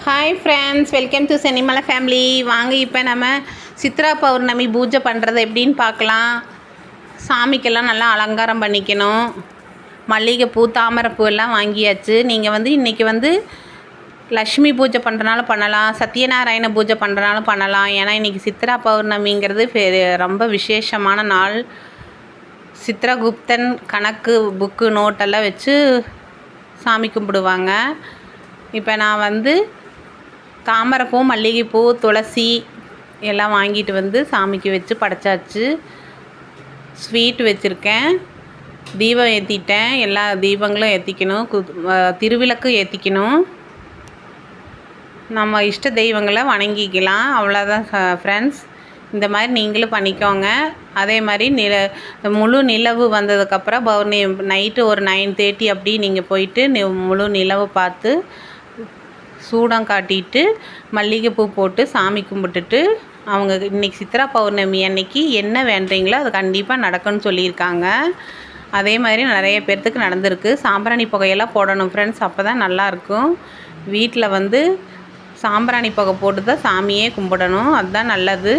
Hi friends, welcome to Chennimalai family. வாங்க இப்போ நம்ம சித்ரா பௌர்ணமி பூஜை பண்ணுறது எப்படின்னு பார்க்கலாம். சாமிக்கெல்லாம் நல்லா அலங்காரம் பண்ணிக்கணும். மல்லிகைப்பூ, தாமரைப்பூ எல்லாம் வாங்கியாச்சு. நீங்கள் இன்றைக்கி லக்ஷ்மி பூஜை பண்ணுறனால பண்ணலாம், சத்யநாராயண பூஜை பண்ணுறனாலும் பண்ணலாம். ஏன்னா இன்றைக்கி சித்ரா பௌர்ணமிங்கிறது ரொம்ப விசேஷமான நாள். சித்ரகுப்தன் கணக்கு புக்கு நோட்டெல்லாம் வச்சு சாமி கும்பிடுவாங்க. இப்போ நான் தாமரைப்பூ, மல்லிகைப்பூ, துளசி எல்லாம் வாங்கிட்டு சாமிக்கு வச்சு படைச்சாச்சு. ஸ்வீட் வச்சுருக்கேன், தீபம் ஏற்றிட்டேன். எல்லா தீபங்களும் ஏற்றிக்கணும், திருவிளக்கு ஏற்றிக்கணும். நம்ம இஷ்ட தெய்வங்களை வணங்கிக்கலாம். அவ்வளோதான் ஃப்ரெண்ட்ஸ். இந்த மாதிரி நீங்களும் பண்ணிக்கோங்க. அதே மாதிரி முழு நிலவு வந்ததுக்கப்புறம் பௌர்ணமி நைட்டு ஒரு 9:30 அப்படி நீங்கள் போயிட்டு முழு நிலவு பார்த்து சூடம் காட்டிட்டு மல்லிகைப்பூ போட்டு சாமி கும்பிட்டுட்டு, அவங்க இன்றைக்கி சித்ரா பௌர்ணமி அன்னைக்கு என்ன வேண்டுறீங்களோ அது கண்டிப்பாக நடக்கும்னு சொல்லியிருக்காங்க. அதே மாதிரி நிறைய பேர்த்துக்கு நடந்திருக்கு. சாம்பிராணி புகையெல்லாம் போடணும் ஃப்ரெண்ட்ஸ், அப்போ தான் நல்லாயிருக்கும். வீட்டில் சாம்பிராணி புகை போட்டு தான் சாமியே கும்பிடணும், அதுதான் நல்லது.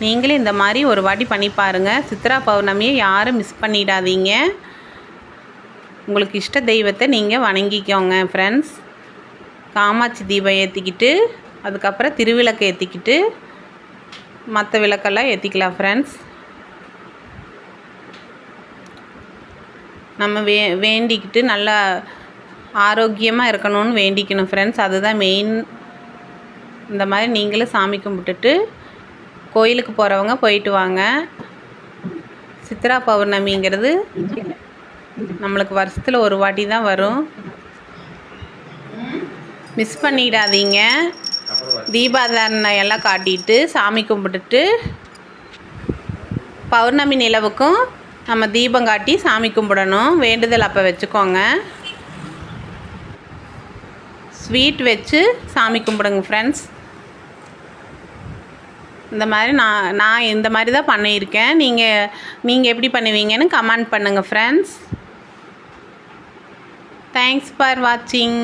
நீங்களே இந்த மாதிரி ஒரு வாட்டி பண்ணி பாருங்கள். சித்ரா பௌர்ணமியை யாரும் மிஸ் பண்ணிடாதீங்க. உங்களுக்கு இஷ்ட தெய்வத்தை நீங்கள் வணங்கிக்கோங்க ஃப்ரெண்ட்ஸ். காமாட்சி தீபம் ஏற்றிக்கிட்டு அதுக்கப்புறம் திருவிளக்கு ஏற்றிக்கிட்டு மற்ற விளக்கெல்லாம் ஏற்றிக்கலாம் ஃப்ரெண்ட்ஸ். நம்ம வேண்டிக்கிட்டு நல்லா ஆரோக்கியமாக இருக்கணும்னு வேண்டிக்கணும் ஃப்ரெண்ட்ஸ், அதுதான் மெயின். இந்த மாதிரி நீங்களும் சாமி கும்பிட்டுட்டு கோயிலுக்கு போகிறவங்க போயிட்டு வாங்க. சித்ரா பௌர்ணமிங்கிறது நம்மளுக்கு வருஷத்தில் ஒரு வாட்டி தான் வரும், மிஸ் பண்ணிடாதீங்க. தீபாதாரணை எல்லாம் காட்டிட்டு சாமி கும்பிட்டுட்டு பௌர்ணமி நிலவுக்கும் நம்ம தீபம் காட்டி சாமி கும்பிடணும். வேண்டுதல் அப்போ வச்சுக்கோங்க. ஸ்வீட் வச்சு சாமி கும்பிடுங்க ஃப்ரெண்ட்ஸ். இந்த மாதிரி நான் இந்த மாதிரி தான் பண்ணியிருக்கேன். நீங்கள் எப்படி பண்ணுவீங்கன்னு கமெண்ட் பண்ணுங்கள் ஃப்ரெண்ட்ஸ். தேங்க்ஸ் ஃபார் வாட்சிங்.